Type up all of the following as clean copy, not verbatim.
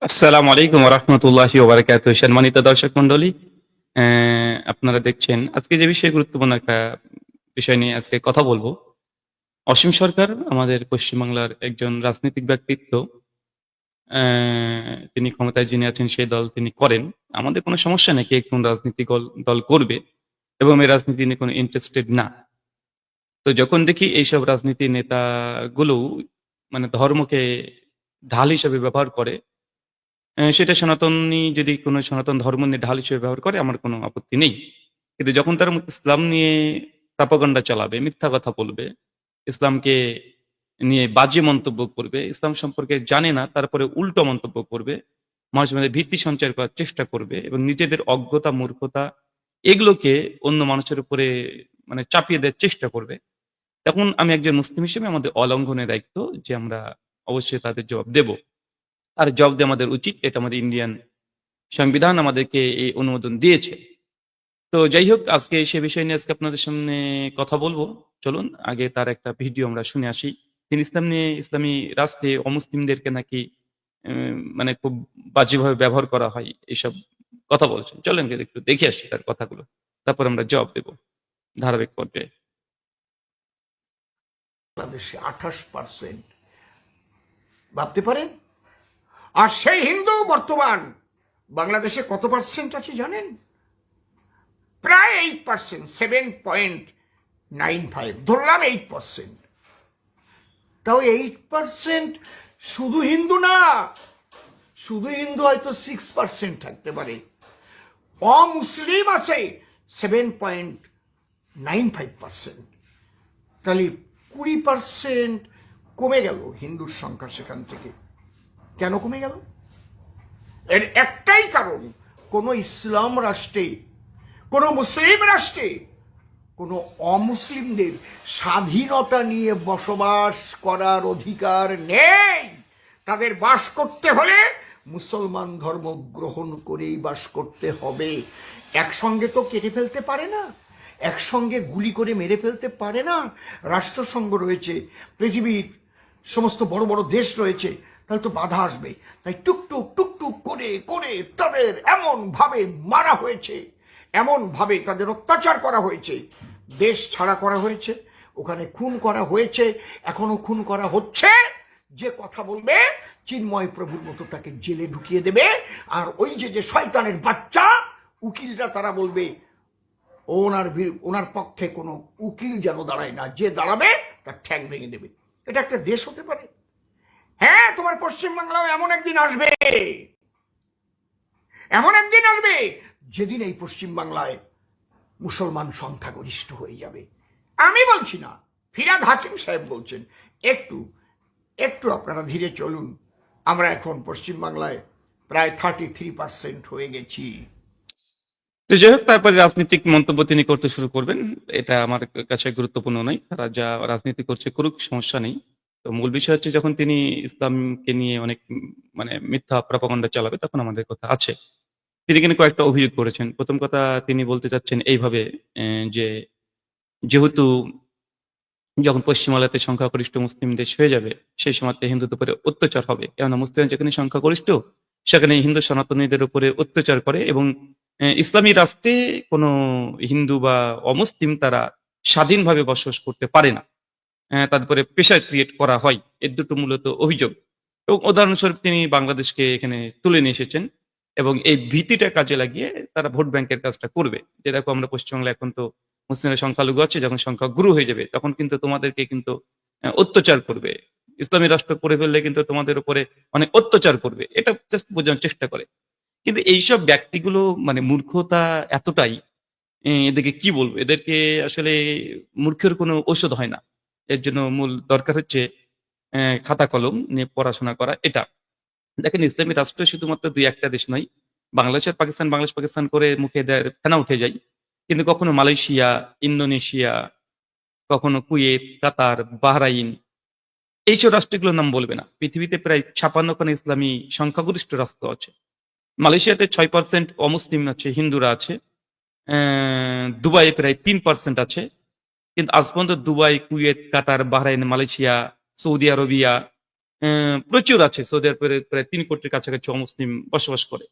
আসসালামু আলাইকুম রহমতুল্লাহি ওবারাকাতুহু। সম্মানিত দর্শক মন্ডলী, আপনারা দেখছেন আজকে যে বিষয়ে গুরুত্বপূর্ণ একটা বিষয় নিয়ে আজকে কথা বলবো। অসীম সরকার আমাদের পশ্চিমবাংলার একজন রাজনৈতিক ব্যক্তিত্ব। তিনি ক্ষমতায় যিনি আছেন সেই দল তিনি করেন। আমাদের কোনো সমস্যা নেই কে কোন রাজনীতি দল করবে এবং এই রাজনীতি নিয়ে কোনো ইন্টারেস্টেড না। তো যখন দেখি এইসব রাজনীতি নেতাগুলো মানে ধর্মকে ঢাল হিসেবে ব্যবহার করে, সেটা সনাতনী যদি কোনো সনাতন ধর্ম নিয়ে ঢাল হিসেবে ব্যবহার করে আমার কোনো আপত্তি নেই। কিন্তু যখন তারা ইসলাম নিয়ে প্রপাগান্ডা চালাবে, মিথ্যা কথা বলবে, ইসলামকে নিয়ে বাজে মন্তব্য করবে, ইসলাম সম্পর্কে জানে না তারপরে উল্টো মন্তব্য করবে, মানুষের মধ্যে ভীতি সঞ্চার করার চেষ্টা করবে এবং নিজেদের অজ্ঞতা, মূর্খতা এগুলোকে অন্য মানুষের উপরে মানে চাপিয়ে দেওয়ার চেষ্টা করবে। তখন আমি একজন মুসলিম হিসেবে আমাদের অলঙ্ঘনের দায়িত্ব যে আমরা অবশ্যই তাদের জবাব দেব। আর জবাব দেওয়া আমাদের উচিত। এটা আমাদের ইন্ডিয়ান সংবিধান আমাদেরকে এই অনুমোদন দিয়েছে। তো যাই হোক, আজকে সে বিষয় নিয়ে আজকে আপনাদের সামনে কথা বলবো। চলুন আগে তার একটা ভিডিও আমরা শুনে আসি। তিনি ইসলাম নিয়ে ইসলামী রাষ্ট্রে অমুসলিমদেরকে নাকি মানে খুব বাজেভাবে ব্যবহার করা হয় এইসব কথা বলছেন। চলেন একটু দেখে আসি তার কথাগুলো। তারপর আমরা জবাব দেব ধারাবাহিক পর্যায়ে। বাংলাদেশে 28% ভাবতে পারেন। আর সেই হিন্দু বর্তমান বাংলাদেশে কত পার্সেন্ট আছে জানেন? প্রায় 8%, 7.95, ধরলাম 8%। তাও 8% শুধু হিন্দু না, শুধু হিন্দু হয়তো 6% থাকতে পারে, অমুসলিম আছে 7.95%। তাহলে 20% কমে গেল হিন্দুর সংখ্যা সেখান থেকে। কেন কমে গেল? এর একটাই কারণ, কোন ইসলাম রাষ্ট্রে, কোন মুসলিম রাষ্ট্রে কোন অমুসলিমদের স্বাধীনতা নিয়ে বসবাস করার অধিকার নেই। তাদের বাস করতে হলে মুসলমান ধর্ম গ্রহণ করেই বাস করতে হবে। একসঙ্গে তো কেটে ফেলতে পারে না, একসঙ্গে গুলি করে মেরে ফেলতে পারে না। রাষ্ট্রসংঘ রয়েছে, পৃথিবীর সমস্ত বড় বড় দেশ রয়েছে, তাহলে তো বাধা আসবে। তাই টুকটুক টুকটুক করে করে তাদের এমন ভাবে মারা হয়েছে, এমন ভাবে তাদের অত্যাচার করা হয়েছে, দেশ ছাড়া করা হয়েছে, ওখানে খুন করা হয়েছে, এখনো খুন করা হচ্ছে। যে কথা বলবে চিন্ময় প্রভুর মতো তাকে জেলে ঢুকিয়ে দেবে। আর ওই যে শয়তানের বাচ্চা উকিলরা তারা বলবে ওনার পক্ষে কোনো উকিল যেন দাঁড়ায় না, যে দাঁড়াবে তার ঠ্যাং ভেঙে দেবে। এটা একটা দেশ হতে পারে? হ্যাঁ, তোমার পশ্চিমবাংলাও এমন একদিন আসবে, এমন একদিন আসবে যেদিন এই পশ্চিমবাংলায় মুসলমান সংখ্যাগরিষ্ঠ হয়ে যাবে। আমি বলছি না, ফিরাদ হাকিম সাহেব বলছেন। একটু একটু আপনারা ধীরে চলুন। আমরা এখন পশ্চিমবাংলায় প্রায় 33% হয়ে গেছি। তো যাই হোক, তারপরে রাজনৈতিক মন্তব্য তিনি করতে শুরু করবেন। এটা আমার কাছে গুরুত্বপূর্ণ নয়। তারা যা রাজনীতি করছে করুক, সমস্যা নেই। তো মূল বিষয় হচ্ছে যখন তিনি ইসলামকে নিয়ে অনেক মানে মিথ্যা প্রপাগান্ডা চালাবে তখন আমাদের কথা আছে। তিনি কিন্তু কয়েকটা অভিযোগ করেছেন। প্রথম কথা তিনি বলতে চাচ্ছেন এইভাবে, যে যেহেতু যখন পশ্চিমালয়তে সংখ্যাগরিষ্ঠ মুসলিম দেশ হয়ে যাবে সেই সময় হিন্দুদের উপরে অত্যাচার হবে। কেননা মুসলিম যেখানে সংখ্যাগরিষ্ঠ সেখানে হিন্দু সনাতনীদের উপরে অত্যাচার করে এবং ইসলামী রাষ্ট্রে কোনো হিন্দু বা অমুসলিম তারা স্বাধীনভাবে বসবাস করতে পারে না। তারপরে প্রেশার ক্রিয়েট করা হয়। এর দুটো মূলত অভিযোগ এবং উদাহরণস্বরূপ তিনি বাংলাদেশকে এখানে তুলে নিয়ে এসেছেন এবং এই ভীতিটা কাজে লাগিয়ে তারা ভোট ব্যাংকের কাজটা করবে। যে দেখো আমরা পশ্চিমবাংলায় এখন তো মুসলিমের সংখ্যালঘু আছে, যখন সংখ্যা গুরু হয়ে যাবে তখন কিন্তু তোমাদেরকে কিন্তু অত্যাচার করবে, ইসলামী রাষ্ট্র করে ফেললে কিন্তু তোমাদের উপরে অনেক অত্যাচার করবে, এটা জাস্ট বোঝানোর চেষ্টা করে। কিন্তু এইসব ব্যক্তিগুলো মানে মূর্খতা এতটাই, এদেরকে কি বলবো, এদেরকে আসলে মূর্খের কোনো ঔষধ হয় না। এর জন্য মূল দরকার হচ্ছে খাতা কলম নিয়ে পড়াশোনা করা। এটা দেখেন, ইসলামী রাষ্ট্র শুধুমাত্র দুই একটা দেশ নয়। বাংলাদেশ আর পাকিস্তান, বাংলাদেশ পাকিস্তান করে মুখে দেয় ফেনা উঠে যায়। কিন্তু কখনো মালয়েশিয়া, ইন্দোনেশিয়া, কখনো কুয়েত, কাতার, বাহরাইন এইসব রাষ্ট্রগুলোর নাম বলবে না। পৃথিবীতে প্রায় 56 খানা ইসলামী সংখ্যাগরিষ্ঠ রাষ্ট্র আছে। মালয়েশিয়াতে 6% অমুসলিম আছে, হিন্দুরা আছে। দুবাইয়ে প্রায় 3% আছে। কিন্তু আজ পর্যন্ত দুবাই, কুয়েত, কাতার, বাহরাইন, মালয়েশিয়া, সৌদি আরবিয়া, প্রচুর আছে। সৌদি আরবে প্রায় ৩ কোটির কাছাকাছি অমুসলিম বসবাস করে।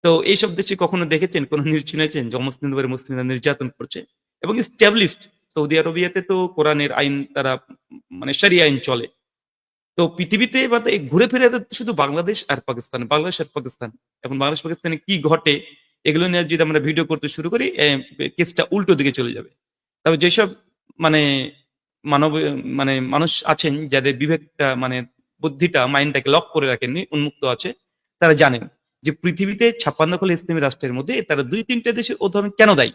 তো এইসব দেশে কখনো দেখেছেন, কোন নিউজ শুনেছেন যে অমুসলিমদের উপরে মুসলিমরা নির্যাতন করছে? এবং established সৌদি আরবিয়াতে তো কোরআনের আইন তারা মানে শরিয়া আইন চলে। তো পৃথিবীতে বা এই ঘুরে ফিরে শুধু বাংলাদেশ আর পাকিস্তান, বাংলাদেশ আর পাকিস্তান। এখন বাংলাদেশ পাকিস্তানে কি ঘটে এগুলো নিয়ে যদি আমরা ভিডিও করতে শুরু করি কেসটা উল্টো দিকে চলে যাবে। তবে যেসব মানে মানব মানে মানুষ আছেন যাদের বিবেকটা মানে বুদ্ধিটা মাইন্ডটাকে লক করে রাখেননি, উন্মুক্ত আছে, তারা জানেন যে পৃথিবীতে ৫৬ খাল ইসলামী রাষ্ট্রের মধ্যে তারা ২-৩ টা দেশের উদাহরণ কেন দেয়?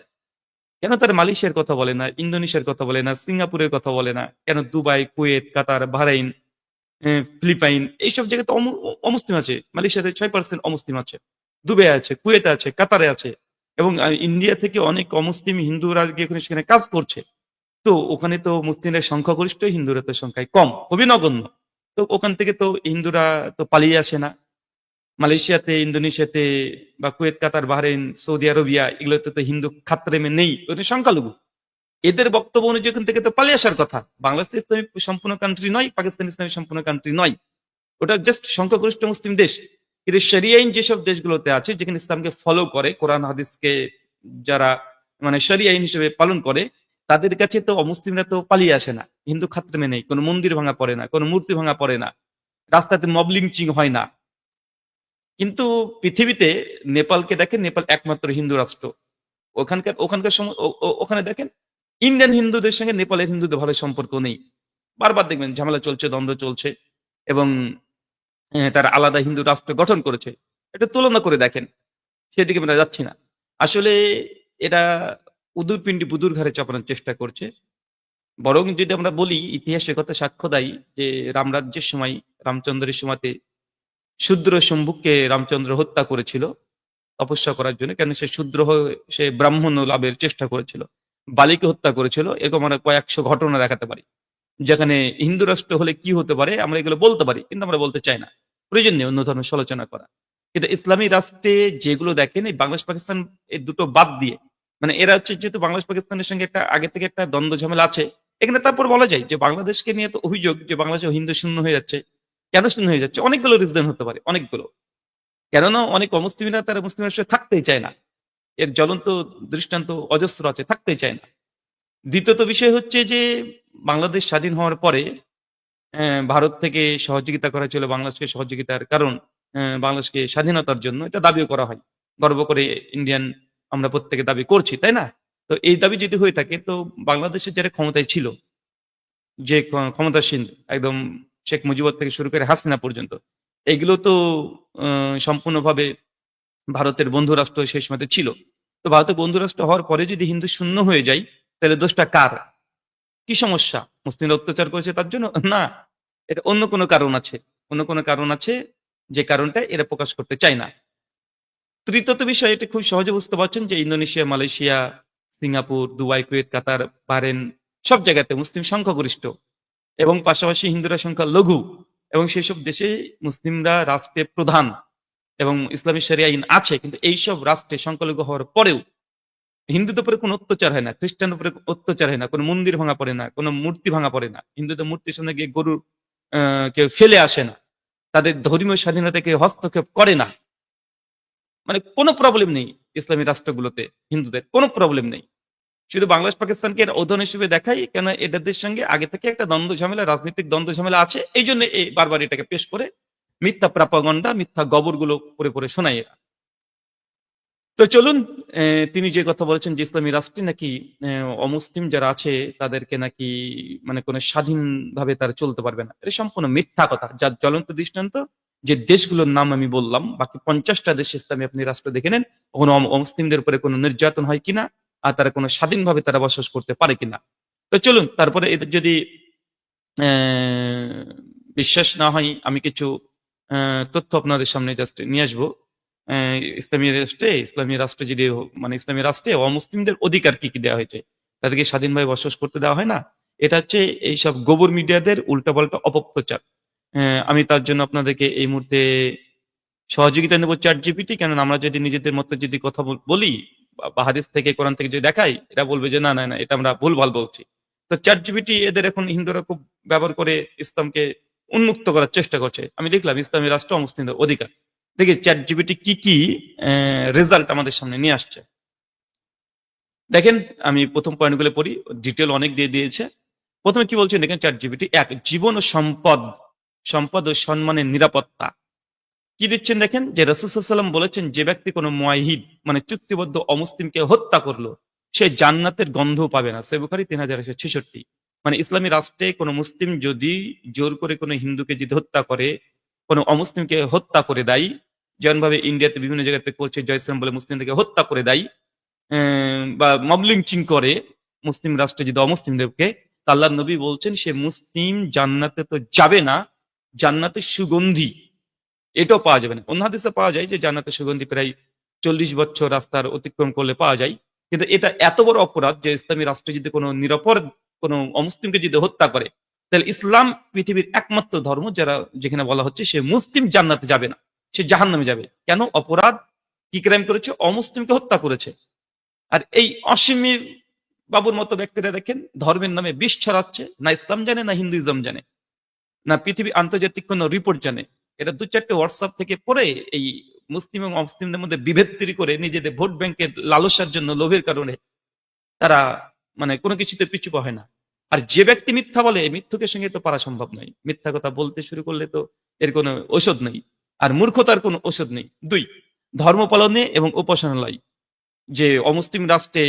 কেন তারা মালয়েশিয়ার কথা বলে না, ইন্দোনেশিয়ার কথা বলে না, সিঙ্গাপুরের কথা বলে না? কেন দুবাই, কুয়েত, কাতার, বাহরাইন, ফিলিপাইন এইসব জায়গায় তো অমুসলিম আছে। মালয়েশিয়াতে ৬% অমুসলিম আছে। দুবাই আছে, কুয়েতে আছে, কাতারে আছে। এবং ইন্ডিয়া থেকে অনেক অমুসলিম হিন্দুরা গিয়ে ওখানে সেখানে কাজ করছে। তো ওখানে তো মুসলিমরা সংখ্যাগরিষ্ঠ, হিন্দুরা তো সংখ্যায় কম, খুবই নগণ্য। তো ওখান থেকে তো হিন্দুরা তো পালিয়ে আসে না। মালয়েশিয়াতে, ইন্দোনেশিয়াতে বা কুয়েত, কাতার, বাহরাইন, সৌদি আরবিয়া এগুলোতে তো হিন্দু খাতরেমে নেই। ওটা সংখ্যালঘু। এদের বক্তব্য অনুযায়ী ওখান থেকে তো পালিয়ে আসার কথা। বাংলাদেশ ইসলামী সম্পূর্ণ কান্ট্রি নয়, পাকিস্তান ইসলামী সম্পূর্ণ কান্ট্রি নয়। ওটা জাস্ট সংখ্যাগরিষ্ঠ মুসলিম দেশ। কিন্তু শরিয়া আইন যেসব দেশগুলোতে আছে যেখানে ইসলামকে ফলো করে, কোরআন হাদিসকে যারা মানে শরিয়া আইন হিসেবে পালন করে, তাদের কাছে তো অমুসলিমরা তো পালিয়ে আসে না। হিন্দু খাতরেমে নেই, কোনো মন্দির ভাঙা পড়ে না, কোনো মূর্তি ভাঙা পড়ে না, রাস্তাতে মব লিঞ্চিং হয় না। কিন্তু পৃথিবীতে নেপালকে দেখেন, নেপাল একমাত্র হিন্দু রাষ্ট্র। ওখানকার ওখানকার ওখানে দেখেন ইন্ডিয়ান হিন্দুদের সঙ্গে নেপালের হিন্দুদের ভালো সম্পর্ক নেই। বারবার দেখবেন ঝামেলা চলছে, দ্বন্দ্ব চলছে এবং তারা আলাদা হিন্দু রাষ্ট্র গঠন করেছে। এটা তুলনা করে দেখেন। সেদিকে আমরা যাচ্ছি না। আসলে এটা উদুর পিণ্ডি বুদুর ঘাড়ে চাপানোর চেষ্টা করছে। বরং যদি আমরা বলি ইতিহাসের কথা সাক্ষ্য দেয় যে রামরাজ্যের সময়, রামচন্দ্রের সময়তে শূদ্র শম্ভুককে রামচন্দ্র হত্যা করেছিল তপস্যা করার জন্য। কেন সে শূদ্র হয়ে সে ব্রাহ্মণ লাভের চেষ্টা করেছিল। বালিকে হত্যা করেছিল। এরকম আমরা কয়েকশো ঘটনা দেখাতে পারি। যেখানে হিন্দু রাষ্ট্র হলে কি হতে পারে আমরা এগুলো বলতে পারি, কিন্তু আমরা বলতে চাই না। প্রয়োজন নেই অন্য ধর্মের সমালোচনা করা। কিন্তু ইসলামী রাষ্ট্রে যেগুলো দেখেন এই বাংলাদেশ পাকিস্তান এই দুটো বাদ দিয়ে, মানে এরা হচ্ছে যেহেতু বাংলাদেশ পাকিস্তানের সঙ্গে একটা আগে থেকে একটা দ্বন্দ্ব ঝামেলা আছে, এখানে তারপর বলা যায় যে বাংলাদেশকে নিয়ে তো অভিযোগ যে বাংলাদেশে হিন্দু শূন্য হয়ে যাচ্ছে। কেন শূন্য হয়ে যাচ্ছে? অনেকগুলো রিজন হতে পারে, অনেকগুলো। কেননা অনেক অমুসলিমরা তারা মুসলিম রাষ্ট্রে থাকতেই চায় না। এর জ্বলন্ত দৃষ্টান্ত অজস্র আছে, থাকতেই চায় না। দ্বিতীয়ত বিষয় হচ্ছে যে বাংলাদেশ স্বাধীন হওয়ার পরে ভারত থেকে সহযোগিতা করা হয়েছিল বাংলাদেশকে সহযোগিতার কারণ বাংলাদেশকে স্বাধীনতার জন্য এটা দাবিও করা হয়। গর্ব করে ইন্ডিয়ান আমরা প্রত্যেকে দাবি করছি, তাই না? তো এই দাবি যদি হয়ে থাকে তো বাংলাদেশের যারা ক্ষমতায় ছিল, যে ক্ষমতাসীন একদম শেখ মুজিবুর থেকে শুরু করে হাসিনা পর্যন্ত, এগুলো তো সম্পূর্ণভাবে ভারতের বন্ধু রাষ্ট্র সেই সময়তে ছিল। তো ভারতের বন্ধু রাষ্ট্র হওয়ার পরে যদি হিন্দু শূন্য হয়ে যায় তাহলে দোষটা কার? কি সমস্যা? মুসলিমরা অত্যাচার করেছে তার জন্য? না। এটা অন্য কোনো কারণ আছে। অন্য কোনো কারণ আছে যে কারণটা এরা প্রকাশ করতে চায় না। তৃতীয়ত বিষয় এটা খুব সহজে বুঝতে পারছেন যে Indonesia, Malaysia, Singapore, Dubai, Kuwait, Qatar, Bahrain সব জায়গাতে মুসলিম সংখ্যাগরিষ্ঠ এবং পাশাপাশি হিন্দুরা সংখ্যা লঘু এবং সেসব দেশে মুসলিমরা রাষ্ট্রের প্রধান এবং ইসলামী শরিয়া আইন আছে। কিন্তু এইসব রাষ্ট্রে সংখ্যালঘু হওয়ার পরেও হিন্দুদের উপরে কোনো অত্যাচার হয় না, খ্রিস্টান উপরে অত্যাচার হয় না, কোনো মন্দির ভাঙা পড়ে না, কোনো মূর্তি ভাঙা পড়ে না, হিন্দুদের মূর্তির সামনে গিয়ে গরু কেউ ফেলে আসে না, তাদের ধর্মীয় স্বাধীনতা কেউ হস্তক্ষেপ করে না। মানে কোনো প্রবলেম নেই ইসলামী রাষ্ট্রগুলোতে হিন্দুদের কোনো প্রবলেম নেই। শুধু বাংলাদেশ পাকিস্তানকে এর উদাহরণ হিসেবে দেখাই কেন এদের সঙ্গে আগে থেকে একটা দ্বন্দ্ব ঝামেলা, রাজনৈতিক দ্বন্দ্ব ঝামেলা আছে। এই জন্য বারবার এটাকে পেশ করে মিথ্যা প্রাপাগন্ডা, মিথ্যা গবরগুলো পড়ে পড়ে শোনায় এরা। তো চলুন, তিনি যে কথা বলেছেন যে ইসলামী রাষ্ট্রে নাকি অমুসলিম যারা আছে তাদেরকে নাকি মানে কোনো স্বাধীনভাবে তারা চলতে পারবে না। এটা সম্পূর্ণ মিথ্যা কথা। যার জ্বলন্ত দৃষ্টান্ত যে দেশগুলোর নাম আমি বললাম, বাকি ৫০টা দেশ ইসলামী আপনি রাষ্ট্র দেখে নেন, ওখানে অমুসলিমদের উপরে কোনো নির্যাতন হয় কিনা আর তারা কোনো স্বাধীনভাবে তারা বসবাস করতে পারে কিনা। তো চলুন, তারপরে এদের যদি আহ, বিশ্বাস না হয় আমি কিছু তথ্য আপনাদের সামনে জাস্ট নিয়ে আসবো। ইসলামী রাষ্ট্রে যদি মানে ইসলামী রাষ্ট্রে অমুসলিমদের অধিকার কি কি দেওয়া হয়েছে, তাদেরকে স্বাধীনভাবে বসবাস করতে দেওয়া হয় না। এটা হচ্ছে এইসব গোবর মিডিয়াদের উল্টাপাল্টা অপপ্রচার। আমি তার জন্য আপনাদেরকে এই মুহূর্তে সহযোগিতা নেব চ্যাট জিপিটি। কেননা আমরা যদি নিজেদের মতো যদি কথা বলি বা হাদিস থেকে কোরআন থেকে যদি দেখাই, এরা বলবে যে না না না এটা আমরা ভুলভাল বলছি। তো চ্যাট জিপিটি এদের এখন হিন্দুরা খুব ব্যবহার করে ইসলামকে উন্মুক্ত করার চেষ্টা করছে। আমি দেখলাম ইসলামী রাষ্ট্র অমুসলিমদের অধিকার। দেখি চ্যাট জিপিটি কি রেজাল্ট আমাদের সামনে নিয়ে আসছে। দেখেন, আমি প্রথম পয়েন্টগুলো পড়ি, ডিটেল অনেক দিয়ে দিয়েছে। প্রথমে কি বলছেন দেখেন চ্যাট জিপিটি, এক, জীবন ও সম্পদ, সম্পদ ও সম্মানের নিরাপত্তা। কি দিচ্ছেন দেখেন, যে রাসূল সাল্লাল্লাহু আলাইহি ওয়াসাল্লাম বলেছেন, যে ব্যক্তি কোনো মুয়াহিদ মানে চুক্তিবদ্ধ অমুসলিমকে হত্যা করলো, সে জান্নাতের গন্ধও পাবে না। সহিহ বুখারী 3166। মানে ইসলামী রাষ্ট্রে কোনো মুসলিম যদি জোর করে কোনো হিন্দুকে যদি হত্যা করে, কোনো অমুসলিমকে হত্যা করে দেয়, যেমন ভাবে ইন্ডিয়াতে বিভিন্ন জায়গাতে করছে, জয়সেম বলে মুসলিমদেরকে হত্যা করে দেয়, বা মব লিঞ্চিং করে মুসলিম রাষ্ট্রে যদি অমুসলিমদেরকে, তা আল্লাহর নবী বলছেন সে মুসলিম জান্নাতে তো যাবে না, জান্নাতের সুগন্ধি এটাও পাওয়া যাবে না। অন্য হাদিসে পাওয়া যায় যে জান্নাতের সুগন্ধি প্রায় 40 বছর রাস্তার অতিক্রম করলে পাওয়া যায়। কিন্তু এটা এত বড় অপরাধ যে ইসলামী রাষ্ট্রে যদি কোনো নিরাপরাধ কোনো অমুসলিমকে যদি হত্যা করে, তাহলে ইসলাম পৃথিবীর একমাত্র ধর্ম যারা, যেখানে বলা হচ্ছে সে মুসলিম জান্নাতে যাবে না, সে জাহান্নামে যাবে। কেন? অপরাধ কি ক্রাইম করেছে? অমুসলিমকে হত্যা করেছে। আর এই অসীমী বাবুর মতো ব্যক্তিরা দেখেন ধর্মের নামে বিষ ছড়াচ্ছে, না ইসলাম জানে না হিন্দুইজম জানে, না পৃথিবী আন্তর্জাতিক কোনো রিপোর্ট জানে। এটা দু চারটে হোয়াটসঅ্যাপ থেকে পড়ে এই মুসলিম এবং অমুসলিমদের মধ্যে বিভেদ তৈরি করে নিজেদের ভোট ব্যাংকের লালসার জন্য, লোভের কারণে তারা মানে কোনো কিছুতে পিছু পা হয় না। আর যে ব্যক্তি মিথ্যা বলে, এই মিথ্যুকের সঙ্গে তো পারা সম্ভব নয়। মিথ্যা কথা বলতে শুরু করলে তো এর কোনো ঔষধ নেই, আর মূর্খতার কোনো ঔষধ নেই। দুই, ধর্ম পালনে এবং উপাসনালয়, যে অমুসলিম রাষ্ট্রে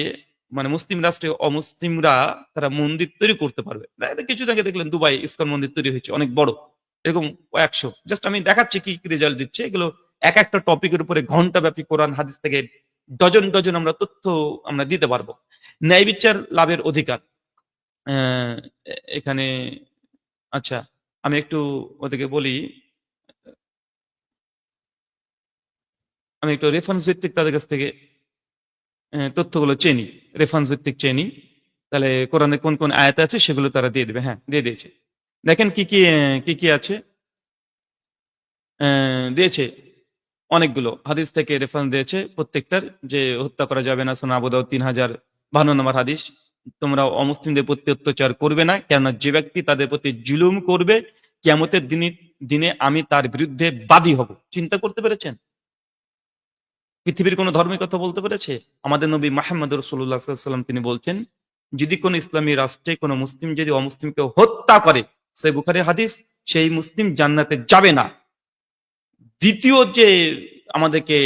মানে মুসলিম রাষ্ট্রে অমুসলিমরা তারা মন্দির তৈরি করতে পারবে। কিছুদিন আগে দেখলেন দুবাই ইসকন মন্দির তৈরি হয়েছে, অনেক বড়, এরকম 100। জাস্ট আমি দেখাচ্ছি কি রেজাল্ট দিচ্ছে এগুলো। এক একটা টপিকের উপরে ঘন্টা ব্যাপী কোরআন হাদিস থেকে ডজন ডজন আমরা তথ্য আমরা দিতে পারবো। ন্যায় বিচার লাভের অধিকার, আহ, এখানে আচ্ছা আমি একটু ওদেরকে বলি, আমি একটু রেফারেন্স ভিত্তিক তাদের কাছ থেকে তথ্যগুলো চেনি, রেফারেন্স ভিত্তিক চেনি, তাহলে কোরআনে কোন কোন আয়াত আছে সেগুলো তারা দিয়ে দেবে। হ্যাঁ, দিয়ে দিয়েছে। দেখেন কি কি আছে, দিয়েছে অনেকগুলো হাদিস থেকে রেফারেন্স দিয়েছে প্রত্যেকটার, যে হত্যা করা যাবে না, সুনান আবু দাউদ 3052 নম্বর হাদিস, তোমরা অমুসলিমদের প্রতি অত্যাচার করবে না, কেননা যে ব্যক্তি তাদের প্রতি জুলুম করবে কিয়ামতের দিনে আমি তার বিরুদ্ধে বাদী হব। চিন্তা করতে পেরেছেন? পৃথিবীর কোন ধর্মের কথা বলতে পেরেছে? আমাদের নবী মুহাম্মদ রাসূলুল্লাহ সাল্লাল্লাহু আলাইহি ওয়াসাল্লাম তিনি বলছেন, যদি কোন ইসলামী রাষ্ট্রে কোন মুসলিম যদি অমুসলিমকে হত্যা করে, সহিহ বুখারী হাদিস, সেই মুসলিম জান্নাতে যাবে না। দ্বিতীয় যে আমাদেরকে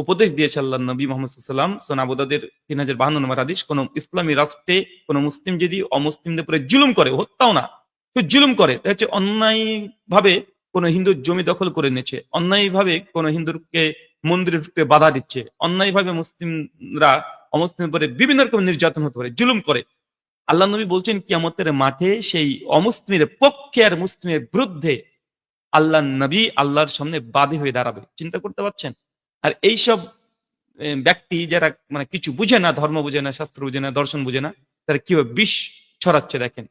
উপদেশ দিয়েছে আল্লাহ নবী মুহাম্মদ সাল্লাল্লাহু আলাইহি ওয়াসাল্লাম, সুনান আবু দাউদের 3052 নম্বর হাদিস, কোন ইসলামী রাষ্ট্রে কোন মুসলিম যদি অমুসলিমদের উপরে জুলুম করে, হত্যাও না, তো জুলুম করে, এটা হচ্ছে অন্যায় ভাবে কোন হিন্দুর জমি দখল করে নিয়েছে, অন্যায় ভাবে কোন হিন্দুকে মন্দিরে ঢুকতে বাধা দিচ্ছে, অন্যায় ভাবে মুসলিমরা অমুসলিমের উপরে বিভিন্ন রকম নির্যাতন হতে পারে, জুলুম করে। আল্লাহ নবী বলছেন কিয়ামতের মাঠে সেই অমুসলিমের পক্ষে আর মুসলিমের বিরুদ্ধে আল্লাহ নবী আল্লাহর সামনে বাদী হয়ে দাঁড়াবে। চিন্তা করতে পারছেন? আর এইসব ব্যক্তি যারা মানে কিছু বুঝে না, ধর্ম বুঝে না, শাস্ত্র বুঝে না, দর্শন বুঝে না, তারা কিভাবে বিষ ছড়াচ্ছে দেখেন।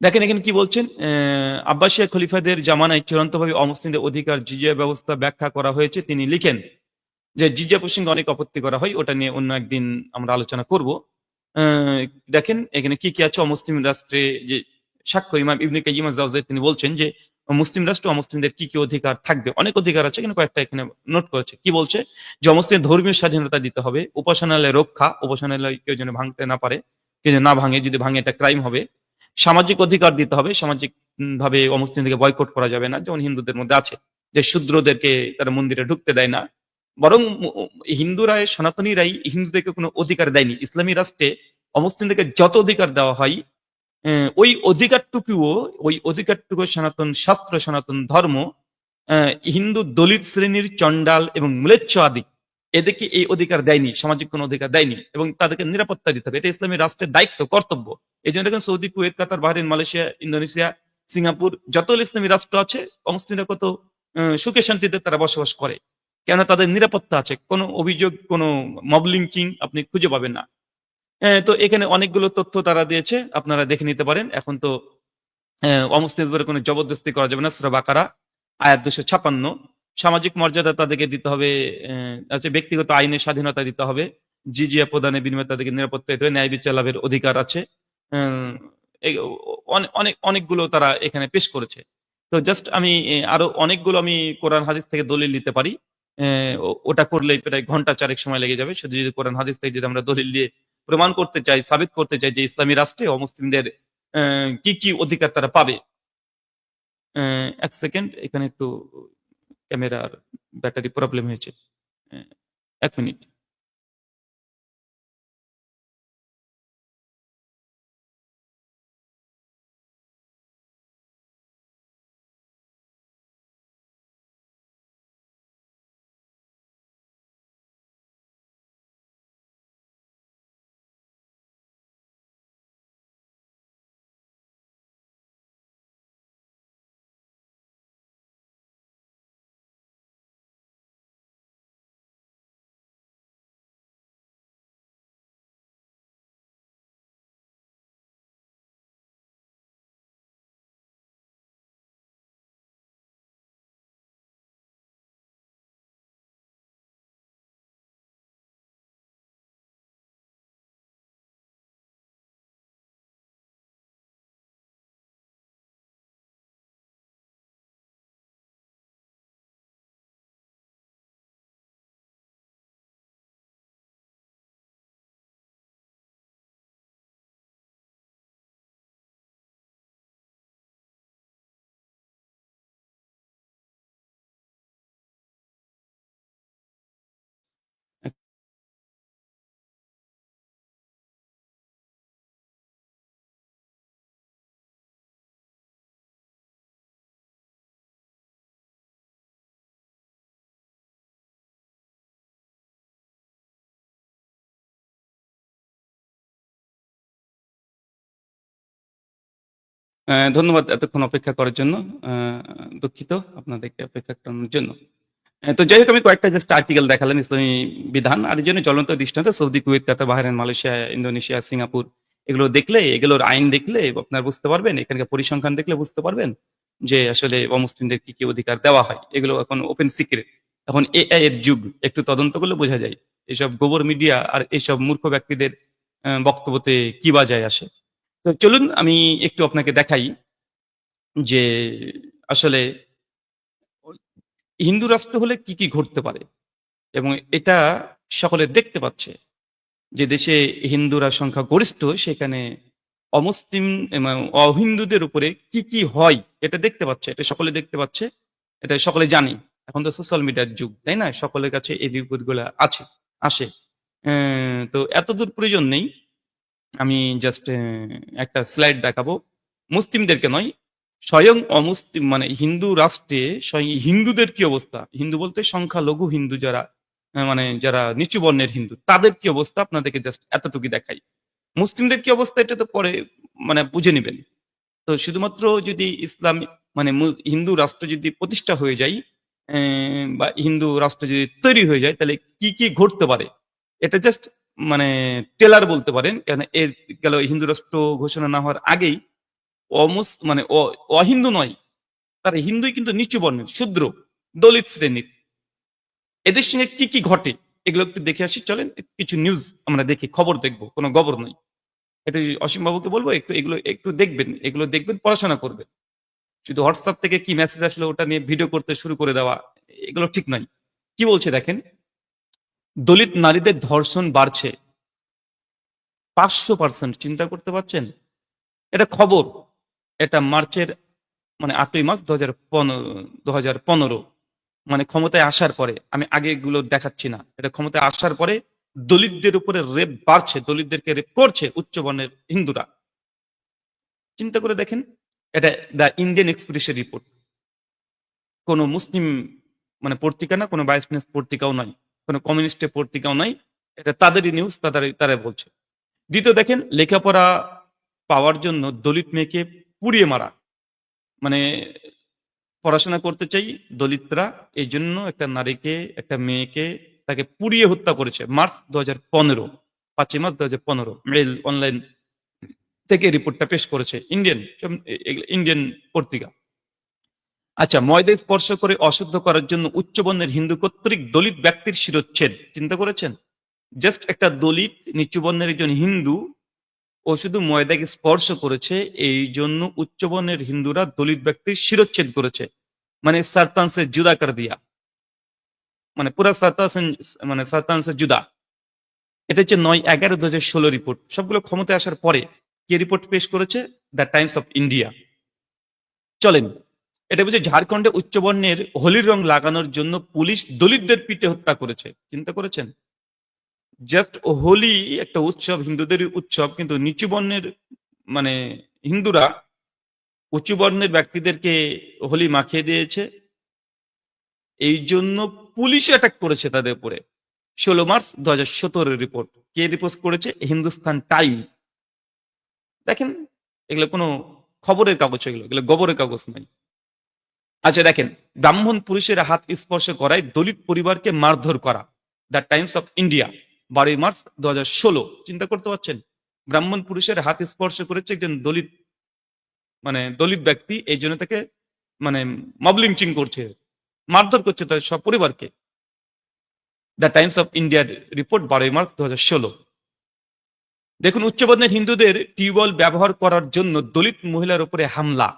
দেখেন এখানে কি বলছেন, আব্বাসিয়া খলিফাদের জামানায় চূড়ান্তভাবে অমুসলিমদের অধিকার জিজিয়া ব্যবস্থা ব্যাখ্যা করা হয়েছে। তিনি লিখেন যে জিজিয়া প্রসঙ্গে অনেক আপত্তি করা হয়, ওটা নিয়ে অন্য একদিন আমরা আলোচনা করব। দেখেন এখানে কি কি আছে অমুসলিম রাষ্ট্রে, যে সাক্ষ্য ইমাম ইবনে কাইয়িম আজ-জাওজিয়্যি তিনি বলছেন যে মুসলিম রাষ্ট্র অমুসলিমদের কি কি অধিকার থাকবে। অনেক অধিকার আছে, কিন্তু কয়েকটা এখানে নোট করেছে। কি বলছে, যে অমুসলিম ধর্মীয় স্বাধীনতা দিতে হবে, উপাসনালয় রক্ষা, উপাসনালয় কেউ যেন ভাঙতে না পারে, কেউ যেন না ভাঙে, যদি ভাঙে এটা ক্রাইম হবে। সামাজিক অধিকার দিতে হবে, সামাজিক ভাবে অমুসলিমদেরকে বয়কট করা যাবে না, যেমন হিন্দুদের মধ্যে আছে যে শূদ্রদেরকে তারা মন্দিরে ঢুকতে দেয় না। বরং হিন্দুরা, সনাতনীরাই হিন্দুদেরকে কোনো অধিকার দেয়নি। ইসলামী রাষ্ট্রে অমুসলিমদেরকে যত অধিকার দেওয়া হয়, ওই অধিকারটুকু সনাতন শাস্ত্র, সনাতন ধর্ম, হিন্দু দলিত শ্রেণীর চন্ডাল এবং ম্লেচ্ছ আদি এদেরকে এই অধিকার দেয়নি, সামাজিক কোনো অধিকার দেয়নি, এবং তাদেরকে নিরাপত্তা দিতে হবে। এটা ইসলামী রাষ্ট্রের দায়িত্ব, কর্তব্য। এই জন্য দেখেন সৌদি, কুয়েত, কাতার, বাহরাইন, মালয়েশিয়া, ইন্দোনেশিয়া, সিঙ্গাপুর, যত ইসলামী রাষ্ট্র আছে, অমুসলিমরা কত সুখে শান্তিতে তারা বসবাস করে, কেন তাদের নিরাপত্তা আছে, কোনো অভিযোগ, কোনো মব লিঞ্চিং আপনি খুঁজে পাবেন না। তো এখানে অনেকগুলো তথ্য তারা দিয়েছে, আপনারা দেখে নিতে পারেন। এখন তো অমুসলিমদের উপরে কোনো জবরদস্তি করা যাবে না, সূরা বাকারা আয়াত 256। সামাজিক মর্যাদা তাদেরকে দিতে হবে, আছে ব্যক্তিগত আইনের স্বাধীনতা দিতে হবে, জিজিয়া প্রদানের বিনিময়ে তাদেরকে নিরাপত্তা দিতে হবে, ন্যায় বিচার লাভের অধিকার আছে। অনেকগুলো তারা এখানে পেশ করেছে। তো জাস্ট আমি আরো অনেকগুলো আমি কোরআন হাদিস থেকে দলিল দিতে পারি। ওটা করলেই প্রায় ঘন্টা ৪ সময় লেগে যাবে। শুধু যদি কোরআন হাদিস থেকে যদি আমরা দলিল দিয়ে প্রমাণ করতে চাই, সাবিত করতে চাই যে ইসলামী রাষ্ট্রে অমুসলিমদের কি, কি অধিকার তারা পাবে। ১ সেকেন্ড, এখানে একটু ক্যামেরার ব্যাটারি প্রবলেম হয়েছে। ১ মিনিট। ধন্যবাদ এতক্ষণ অপেক্ষা করার জন্য। আ দুঃখিত আপনাদেরকে অপেক্ষা করানোর জন্য। তো যাই হোক, আমি কয়েকটা জাস্ট আর্টিকেল দেখালাম ইসলামী বিধান। আর এর জন্য জ্বলন্ত দৃষ্টান্ত সৌদি, কুয়েত, কাতার, বাহরাইন, মালয়েশিয়া, ইন্দোনেশিয়া, সিঙ্গাপুর, এগুলো দেখলে, এগুলোর আইন দেখলে আপনারা বুঝতে পারবেন, এখানকার পরিসংখ্যান দেখলে বুঝতে পারবেন যে আসলে অমুসলিমদের কি, কি অধিকার দেওয়া হয়। এগুলো এখন ওপেন সিক্রেট। এখন এআই এর যুগ। একটু তদন্ত করলে বোঝা যায়। এসব গোবর মিডিয়া আর এসব মূর্খ ব্যক্তিদের বক্তব্যতে কি বা যায় আসে। তো চলুন আমি একটু আপনাকে দেখাই যে আসলে হিন্দু রাষ্ট্র হলে কি, কি ঘটতে পারে। এবং এটা সকলে দেখতে পাচ্ছে যে দেশে হিন্দুরা সংখ্যা গরিষ্ঠ, সেখানে অমুসলিম এবং অহিন্দুদের উপরে কি, কি হয় এটা দেখতে পাচ্ছে। এটা সকলে দেখতে পাচ্ছে। এটা সকলে জানে। এখন তো সোশ্যাল মিডিয়ার যুগ, তাই না? সকলের কাছে এই বিপদগুলা আসে। তো এতদূর প্রয়োজন নেই। আমি জাস্ট একটা স্লাইড দেখাবো। মুসলিমদেরকে নয়, স্বয়ং অমুসলিম মানে হিন্দু রাষ্ট্রে স্বয়ং হিন্দুদের কি অবস্থা, হিন্দু বলতে সংখ্যালঘু হিন্দু যারা, মানে যারা নিচু বর্ণের হিন্দু, তাদের কি অবস্থা আপনাদেরকে জাস্ট এতটুকু দেখাই। মুসলিমদের কি অবস্থা এটা তো পরে মানে বুঝে নিবেন। তো শুধুমাত্র যদি ইসলাম মানে হিন্দু রাষ্ট্র যদি প্রতিষ্ঠা হয়ে যায়, বা হিন্দু রাষ্ট্র যদি তৈরি হয়ে যায়, তাহলে কি, কি ঘটতে পারে এটা জাস্ট মানে টেলার বলতে পারেন। কেন এর গেল হিন্দু রাষ্ট্র ঘোষণা না হওয়ার আগেই মানে অহিন্দু নয়, তারা হিন্দুই কিন্তু নিচু বর্ণের, শূদ্র, দলিত শ্রেণীর। এদের সঙ্গে কি, কি ঘটে এগুলো একটু দেখে আসি। চলেন কিছু নিউজ আমরা দেখি, খবর দেখবো, কোনো গবর নয়। এটা অসীম বাবুকে বলবো একটু এগুলো একটু দেখবেন, এগুলো দেখবেন, পড়াশোনা করবেন। শুধু হোয়াটসঅ্যাপ থেকে কি মেসেজ আসলে ওটা নিয়ে ভিডিও করতে শুরু করে দেওয়া, এগুলো ঠিক নয়। কি বলছে দেখেন, দলিত নারীদের ধর্ষণ বাড়ছে ৫০০%। চিন্তা করতে পারছেন? এটা খবর। এটা মার্চের মানে ৮ই মার্চ ২০১৫ মানে ক্ষমতায় আসার পরে। আমি আগে এগুলো দেখাচ্ছি না। এটা ক্ষমতায় আসার পরে দলিতদের উপরে রেপ বাড়ছে, দলিতদেরকে রেপ করছে উচ্চ বর্ণের হিন্দুরা। চিন্তা করে দেখেন। এটা দ্য ইন্ডিয়ান এক্সপ্রেসের রিপোর্ট। কোনো মুসলিম মানে পত্রিকা না, কোনো বাইশ পত্রিকাও নয়, কোনো কমিউনিস্টের পত্রিকাও নয়। এটা তাদেরই নিউজ, তারা বলছে। দ্বিতীয় দেখেন, লেখাপড়া পাওয়ার জন্য দলিত মেয়েকে পুড়িয়ে মারা। মানে পড়াশোনা করতে চাই দলিতরা, এই জন্য একটা নারীকে, একটা মেয়েকে তাকে পুড়িয়ে হত্যা করেছে। মার্চ ২০১৫, ৫ই মার্চ ২০১৫ মেল অনলাইন থেকে রিপোর্টটা পেশ করেছে ইন্ডিয়ান পত্রিকা। আচ্ছা, ময়দা স্পর্শ করে অশুদ্ধ করার জন্য উচ্চবর্ণের হিন্দু কর্তৃক দলিত ব্যক্তির শিরোচ্ছেদ। চিন্তা করেছেন? জাস্ট একটা দলিত নিচু বর্ণের একজন হিন্দু, ও শুধু ময়দাকে স্পর্শ করেছে, এই জন্য উচ্চবর্ণের হিন্দুরা দলিত ব্যক্তির শিরচ্ছেদ করেছে, মানে সারতানসে জুদা কর দিয়া, মানে পুরা সারতানসে, মানে সারতানসে জুদা। এটা হচ্ছে 9/11/2016 রিপোর্ট। সবগুলো ক্ষমতায় আসার পরে কে রিপোর্ট পেশ করেছে? The Times of India. চলেন, এটা বুঝে ঝাড়খণ্ডে উচ্চবর্ণের হোলির রং লাগানোর জন্য পুলিশ দলিতদের পিটে হত্যা করেছে। চিন্তা করেছেন? জাস্ট হোলি একটা উৎসব, হিন্দুদেরই উৎসব, কিন্তু নিচু বর্ণের মানে হিন্দুরা উঁচু বর্ণের ব্যক্তিদেরকে হোলি মাখিয়ে দিয়েছে। এই জন্য পুলিশ অ্যাটাক করেছে তাদের উপরে। 16 মার্চ 2017 রিপোর্ট। কে রিপোর্ট করেছে? হিন্দুস্তান টাইম। দেখেন, এগুলো কোনো খবরের কাগজ, এগুলো এগুলো গোবরের কাগজ নাই। আচ্ছা দেখেন, ব্রাহ্মণ পুরুষের হাত স্পর্শ করায় দলিত পরিবারকে মারধর করা। The Times of India, 12 March 2016। চিন্তা করতে পারছেন? ব্রাহ্মণ পুরুষের হাত স্পর্শ করেছে একজন দলিত, মানে দলিত ব্যক্তি, এই জন্য তাকে মানে মব লিঞ্চিং করছে, মারধর করছে তার সব পরিবারকে। দ্য টাইমস অফ ইন্ডিয়ার রিপোর্ট, 12 মার্চ 2016। দেখুন, উচ্চবর্ণের হিন্দুদের টিউবওয়েল ব্যবহার করার জন্য দলিত মহিলার উপরে হামলা।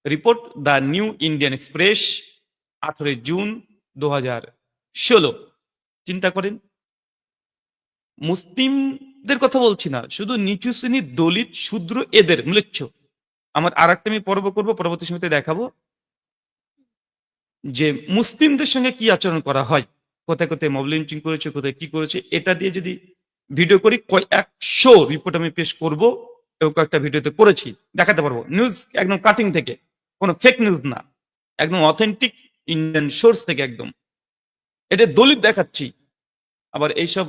Report the new Indian express, 18 June 2016। চিন্তা করেন, মুসলিমদের কথা বলছি না, শুধু নিচু শ্রেণীর দলিত শূদ্র এদের ম্লেচ্ছ। আমার আর একটা আমি পর্ব করবো, পরবর্তী সময়তে দেখাবো যে মুসলিমদের সঙ্গে কি আচরণ করা হয়, কোথায় কোথায় মব লিঞ্চিং করেছে, কোথায় কি করেছে। এটা দিয়ে যদি ভিডিও করি, কয়েকশো রিপোর্ট আমি পেশ করব, এবং কয়েকটা ভিডিওতে করেছি, দেখাতে পারবো। নিউজ একদম কাটিং থেকে, কোনো ফেক নিউজ না, একদম অথেন্টিক ইন্ডিয়ান সোর্স থেকে একদম। এটা দলিত দেখাচ্ছি। আবার এইসব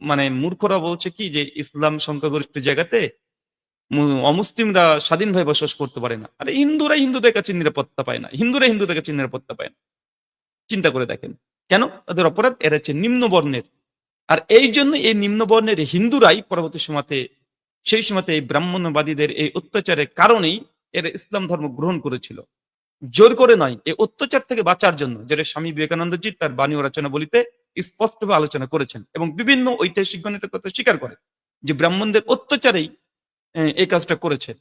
মানে মূর্খরা বলছে কি যে ইসলাম সংখ্যাগরিষ্ঠ জায়গাতে অমুসলিমরা স্বাধীনভাবে বসবাস করতে পারে না। আরে হিন্দুরা হিন্দুদের কাছে নিরাপত্তা পায় না, হিন্দুরা হিন্দুদের কাছে নিরাপত্তা পায় না। চিন্তা করে দেখেন, কেন? তাদের অপরাধ, এরা হচ্ছে নিম্ন বর্ণের। আর এই জন্য এই নিম্ন বর্ণের হিন্দুরাই পরবর্তী সময়তে, সেই সময়তে এই ব্রাহ্মণ্যবাদীদের এই অত্যাচারের কারণেই এরা ইসলাম ধর্ম গ্রহণ করেছিল, জোর করে নয়, এই অত্যাচার থেকে বাঁচার জন্য, যেটা স্বামী বিবেকানন্দজি তার বাণী ও রচনা বলিতে স্পষ্টভাবে আলোচনা করেছেন, এবং বিভিন্ন ঐতিহাসিকগণ এটা কথা স্বীকার করে যে ব্রাহ্মণদের অত্যাচারেই এই কাজটা করেছে।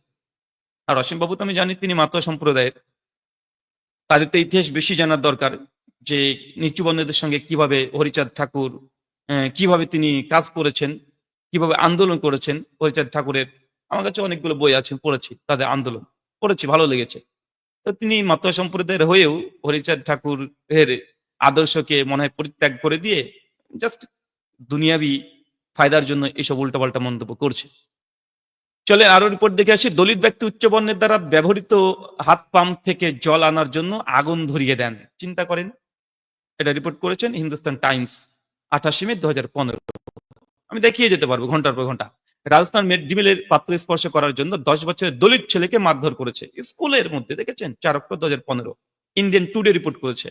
আর অসীমবাবু তো আমি জানি তিনি মাতোয়া সম্প্রদায়ের, তাদের তো ইতিহাস বেশি জানার দরকার, যে নিচু বর্ণদের সঙ্গে কিভাবে হরিচাঁদ ঠাকুর কিভাবে তিনি কাজ করেছেন, কিভাবে আন্দোলন করেছেন। হরিচাঁদ ঠাকুরের আমার কাছে অনেকগুলো বই আছে, পড়েছি, তাদের আন্দোলন পড়েছি, ভালো লেগেছে। তো তিনি মাতোয়া সম্প্রদায়ের হয়েও হরিচাঁদ ঠাকুরের আদর্শকে মনে হয় পরিত্যাগ করে দিয়ে জাস্ট দুনিয়াবি ফায়দার জন্য এসব উল্টাপাল্টা মন্তব্য করছে। চলে আরো রিপোর্ট দেখে আসি। দলিত ব্যক্তি উচ্চ বর্ণের দ্বারা ব্যবহৃত হাত পাম্প থেকে জল আনার জন্য আগুন ধরিয়ে দেন। চিন্তা করেন, এটা রিপোর্ট করেছেন হিন্দুস্তান টাইমস, 28 মে 2015। আমি দেখিয়ে যেতে পারবো ঘন্টার পর ঘন্টা। রাজস্থান মিড ডে মিলের পাত্র স্পর্শ করার জন্য 10 বছরের দলিত ছেলেকে মারধর করেছে স্কুলের মধ্যে, দেখেছেন? 4 অক্টোবর 2015 ইন্ডিয়ান টুডে রিপোর্ট করেছে।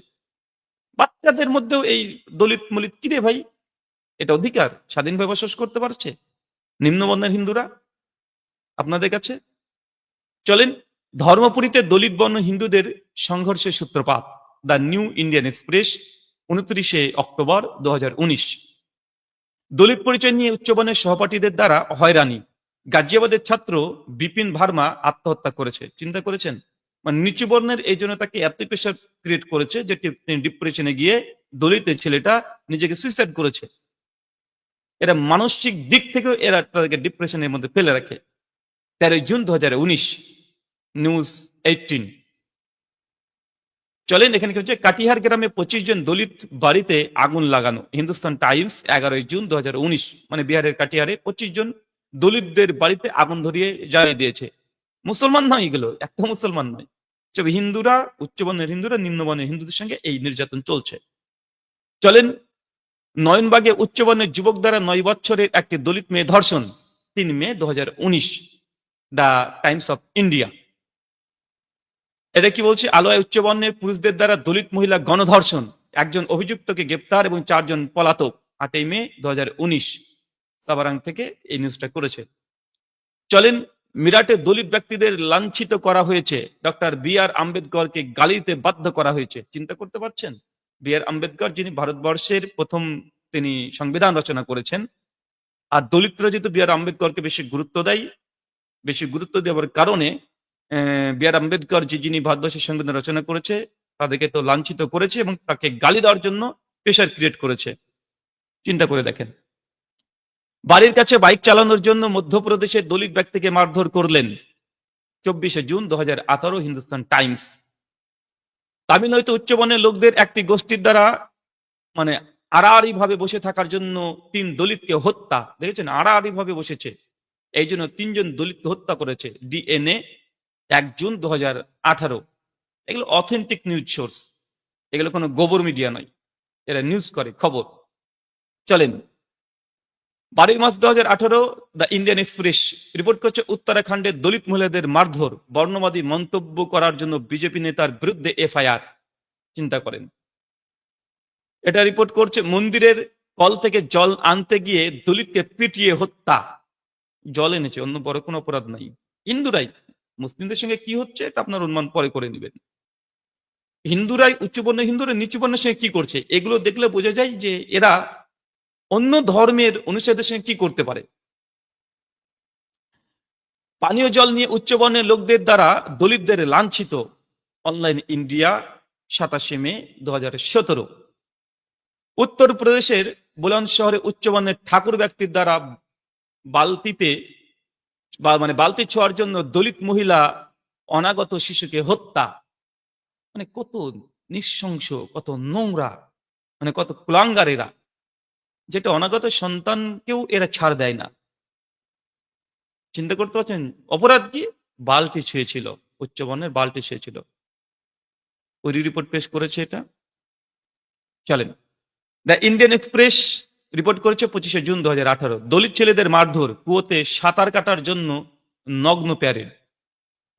বাচ্চাদের মধ্যেও এই দলিত মলিত, কিরে ভাই, এটা অধিকার? স্বাধীনভাবে বসবাস করতে পারছে নিম্নবর্ণের হিন্দুরা আপনাদের কাছে? চলেন, ধর্মপুরীতে দলিত বর্ণ হিন্দুদের সংঘর্ষের সূত্রপাত। The new Indian express, 29 October 2019। দলিত পরিচয় নিয়ে উচ্চবর্ণের সহপাঠীদের দ্বারা হয়রানি। গাজিয়াবাদের ছাত্র বিপিন ভার্মা আত্মহত্যা করেছে। চিন্তা করেছেন? মানে নিচু বর্ণের এই জন্য তাকে এত প্রেশার ক্রিয়েট করেছে যে তিনি ডিপ্রেশনে গিয়ে দলিতের ছেলেটা নিজেকে সুইসাইড করেছে। এরা মানসিক দিক থেকেও এরা তাদেরকে ডিপ্রেশনের মধ্যে ফেলে রাখে। 13 জুন 2019, নিউজ 18। চলেন, এখানে কি হচ্ছে, কাটিহার গ্রামে 25 জন দলিত বাড়িতে আগুন লাগানো। Hindustan Times, 11 June 2019। মানে বিহারের কাটিহারে 25 জন দলিতদের বাড়িতে আগুন ধরিয়ে জ্বালিয়ে দিয়েছে। মুসলমান নয় এগুলো, একটা মুসলমান নয়, সব হিন্দুরা, উচ্চবর্ণের হিন্দুরা নিম্নবর্ণের হিন্দুদের সঙ্গে এই নির্যাতন চলছে। চলেন, নয়নবাগে উচ্চবর্ণের যুবক দ্বারা 9 বছরের একটি দলিত মেয়ে ধর্ষণ। 3 মে 2019, দ্য টাইমস অফ ইন্ডিয়া। এটা কি বলছে? আলোয় উচ্চবর্ণের পুরুষদের দ্বারা দলিত মহিলা গণধর্ষণ, একজন অভিযুক্তকে গ্রেপ্তার এবং 4 জন পলাতক। 8 মে 2019, সাবারাং থেকে এই নিউজটা করেছে। চলেন, মিরাটে দলিত ব্যক্তিদের লাঞ্ছিত করা হয়েছে। Doctor B.R.. আম্বেদকরকে গালি দিতে বাধ্য করা হয়েছে। চিন্তা করতে পারছেন? বি.আর. আম্বেদকর, যিনি ভারতবর্ষের প্রথম তিনি সংবিধান রচনা করেছেন, আর দলিতরা যেহেতু বি আর আম্বেদকরকে বেশি গুরুত্ব দেওয়ার কারণে বি আর আম্বেদকর যিনি ভারতবর্ষের সংবিধান রচনা করেছে তাদেরকে তো লাঞ্ছিত করেছে এবং তাকে গালি দেওয়ার জন্য প্রেশার ক্রিয়েট করেছে। চিন্তা করে দেখেন, বাড়ির কাছে বাইক চালানোর জন্য মধ্যপ্রদেশের দলিত ব্যক্তিকে মারধর করলেন। 24শে জুন 2018, হিন্দুস্তান টাইমস। তামিলনাড়ুতে উচ্চবর্ণের লোকদের একটি গোষ্ঠীর দ্বারা মানে আড়াআড়ি ভাবে বসে থাকার জন্য 3 দলিতকে হত্যা। দেখেছেন, আড়াআড়ি ভাবে বসেছে, এই জন্য 3 জন দলিতকে হত্যা করেছে। DNA, 1 June 2018। এগুলো অথেন্টিক নিউজ সোর্স, এগুলো কোনো গোবর মিডিয়া নয়, এরা নিউজ করে, খবর। চলেন, 12 March 2018, the Indian express report করছে উত্তরাখণ্ডের দলিত মহিলাদের মারধর, বর্ণবাদী মন্তব্য করার জন্য বিজেপি নেতার বিরুদ্ধে এফআইআর। চিন্তা করেন, এটা রিপোর্ট করছে মন্দিরের কল থেকে জল আনতে গিয়ে দলিতকে পিটিয়ে হত্যা। জল এনেছে, অন্য বড় কোনো অপরাধ নাই। হিন্দুরাই, মুসলিমদের সঙ্গে কি হচ্ছে এটা আপনার অনুমান পরে করে নেবেন। হিন্দুরাই, উচ্চবর্ণ হিন্দুরা নিচুবর্ণের সঙ্গে কি করছে, এগুলো দেখলে বোঝা যায় যে এরা অন্য ধর্মের অনুসারীদের সঙ্গে কি করতে পারে। পানীয় জল নিয়ে উচ্চবর্ণের লোকদের দ্বারা দলিতদের লাঞ্ছিত। অনলাইন ইন্ডিয়া, 27শে মে 2017। উত্তরপ্রদেশের বুলন্দ শহরে উচ্চবর্ণের ঠাকুর ব্যক্তির দ্বারা বালতি ছোঁয়ার জন্য দলিত মহিলা অনাগত শিশুকে হত্যা। মানে কত নৃশংস, কত নোংরা, মানে কত কুলাঙ্গার এরা, যেটা অনাগত সন্তানকেও এরা ছাড় দেয় না। চিন্তা করতে পারছেন অপরাধ কি? বালতি ছুঁয়েছিল, উচ্চবর্ণের বালতি ছুঁয়েছিল। ওই রিপোর্ট পেশ করেছে এটা। চলেন, দ্য ইন্ডিয়ান এক্সপ্রেস রিপোর্ট করেছে 25শে জুন 2018, দলিত ছেলেদের মারধর, কুয়োতে সাঁতার কাটার জন্য নগ্ন প্যারেড।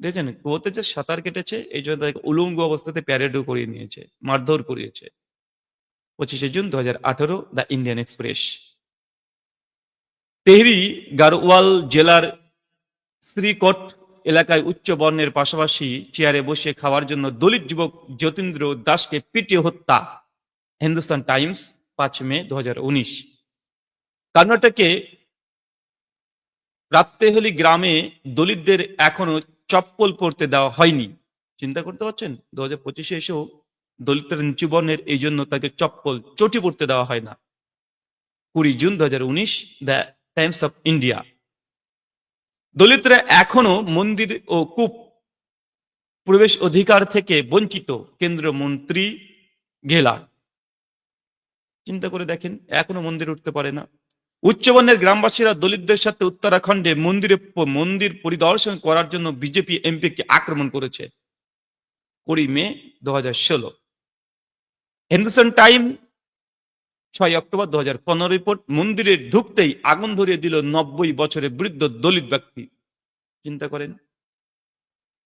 দেখছেন, কুয়োতে যে সাঁতার কেটেছে এই জন্য তাদেরকে উলঙ্গ অবস্থাতে প্যারেডও করিয়ে নিয়েছে, মারধর করিয়েছে। 25শে জুন 2018, the Indian Express. Tehri Garhwal জেলার শ্রীকোট এলাকায় উচ্চ বর্ণের পাশাপাশি চেয়ারে বসে খাওয়ার জন্য দলিত যুবক যতীন্দ্র দাসকে পিটিয়ে হত্যা। হিন্দুস্তান টাইমস, 5 মে 2019। কর্ণাটকে রাত্তেহলি গ্রামে দলিতদের এখনো চপ্পল পরতে দেওয়া হয়নি। চিন্তা করতে পারছেন, 2025-এ এসেও দলিতের নিচু বর্ণের এই জন্য তাকে চপ্পল, চটি পরতে দেওয়া হয় না। 20 June 2019, the Times of India. দলিতরা এখনো মন্দির ও কূপ প্রবেশ অধিকার থেকে বঞ্চিত, কেন্দ্রীয় মন্ত্রী গেহলট। চিন্তা করে দেখেন, এখনো মন্দির উঠতে পারে না। উচ্চবর্ণের গ্রামবাসীরা দলিতদের সাথে উত্তরাখণ্ডে মন্দির পরিদর্শন করার জন্য বিজেপি এমপিকে আক্রমণ করেছে। 20 মে 2016। হিন্দুস্তান টাইম, 6 অক্টোবর 2015 রিপোর্ট, মন্দিরে ঢুকতেই আগুন ধরিয়ে দিল 90 বছরের বৃদ্ধ দলিত ব্যক্তি। চিন্তা করেন,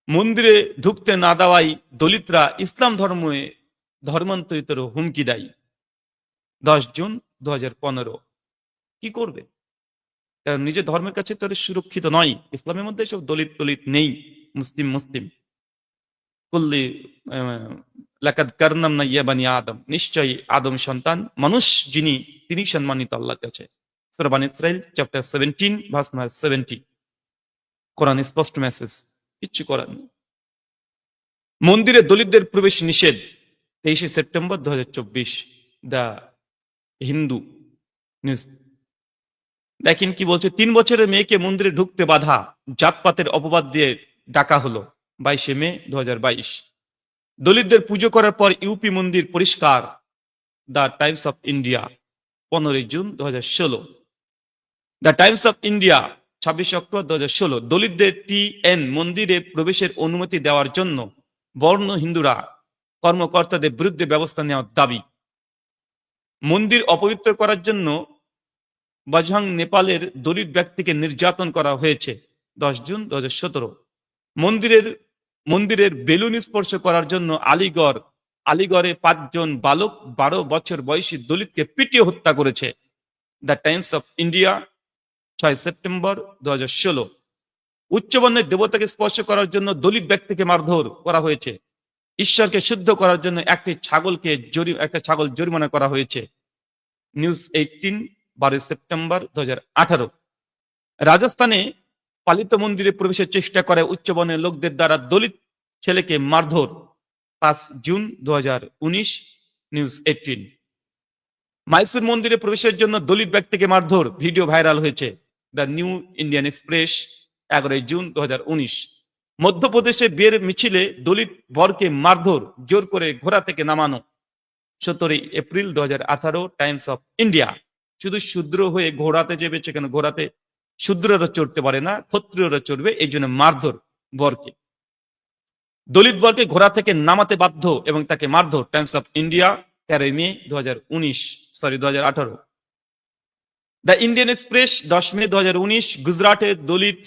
মন্দিরে ঢুকতে না দেওয়াই দলিতরা ইসলাম ধর্মান্তরিতের হুমকি দেয়। 10 জুন 2015। কি করবে? কারণ নিজের ধর্মের কাছে তো সুরক্ষিত নয়। ইসলামের মধ্যে সব দলিত নেই, মুসলিম। কুল্লি লাকাদ কাররামনা বানি আদম, নিশ্চয়ই আদম সন্তান মানুষ যিনি, তিনি সম্মানিত আল্লাহর কাছে। সূরা বানী ইসরাইল, চ্যাপ্টার 17, ভার্স 70। কোরআন স্পষ্ট মেসেজ, কিচ্ছু করার নেই। মন্দিরে দলিতদের প্রবেশ নিষেধ। 23শে সেপ্টেম্বর 2024, দ্য হিন্দু নিউজ। দেখেন কি বলছে, 3 বছরের মেয়েকে মন্দিরে ঢুকতে বাধা, জাতপাতের অপবাদ দিয়ে ডাকা হলো। 22শে মে 2022। দলিতদের পুজো করার পর ইউপি মন্দির পরিষ্কার। The Times of India, 15 June 2016। The Times of India, 26 October 2016। দলিতদের টিএন মন্দিরে প্রবেশের অনুমতি দেওয়ার জন্য বর্ণ হিন্দুরা কর্মকর্তাদের বিরুদ্ধে ব্যবস্থা নেওয়ার দাবি। মন্দির অপবিত্র করার জন্য বজরং নেপালের দলিত ব্যক্তিকে নির্যাতন করা হয়েছে। 10 জুন 2017। মন্দিরের বেলুন স্পর্শ করার জন্য আলিগড়ে 5 জন বালক 12 বছর বয়সী দলিতকে পিটিয়ে হত্যা করেছে। The Times of India, 6 September 2016। উচ্চবর্ণের দেবতাকে স্পর্শ করার জন্য দলিত ব্যক্তিকে মারধর করা হয়েছে। ঈশ্বরকে শুদ্ধ করার জন্য একটা ছাগল জরিমানা করা হয়েছে। News 18, 12 September 2018। রাজস্থানে পালিত মন্দিরে প্রবেশের চেষ্টা করে উচ্চবর্ণের লোকদের দ্বারা দলিত ছেলেকে মারধর, 5 জুন 2019, নিউজ 18। মাইসুর মন্দিরে প্রবেশের জন্য দলিত ব্যক্তিকে মারধর, ভিডিও ভাইরাল হয়েছে, the new Indian express, 11 June 2019। মধ্যপ্রদেশে বিয়ের মিছিলে দলিত বরকে মারধর, জোর করে ঘোড়া থেকে নামানো, 17 এপ্রিল 2018, টাইমস অফ ইন্ডিয়া। শুধু শূদ্র হয়ে ঘোড়াতে চেপেছে, কেন ঘোড়াতে শূদ্ররা চড়তে পারে না, ক্ষত্রিয়রা চড়বে, এই জন্য মারধর বরকে। দলিত বরকে ঘোড়া থেকে নামাতে বাধ্য এবং তাকে মারধর, Times of India, 13 May 2018। The Indian express, 10 মে 2019। গুজরাটে দলিত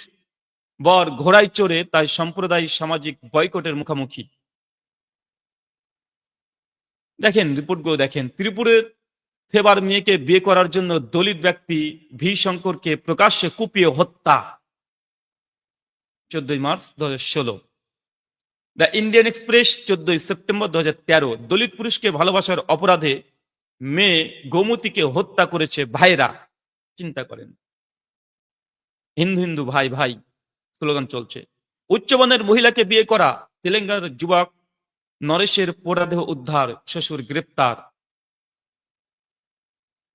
বর ঘোড়ায় চড়ে তাই সম্প্রদায় সামাজিক বয়কটের মুখোমুখি। দেখেন রিপোর্টগুলো দেখেন। ত্রিপুরের থেবার মেয়েকে বিয়ে করার জন্য দলিত ব্যক্তি ভি শঙ্করকে প্রকাশ্যে কুপিয়ে হত্যা, 14 March 2016। The Indian express, 14 September 2013। দলিত পুরুষকে ভালোবাসার অপরাধে মেয়ে গোমতীকে হত্যা করেছে ভাইরা, চিন্তা করেন। হিন্দু হিন্দু ভাই ভাই স্লোগান চলছে। উচ্চবর্ণের মহিলাকে বিয়ে করা, তেলেঙ্গানার যুবক নরেশের পোড়াদেহ উদ্ধার, শ্বশুর গ্রেপ্তার।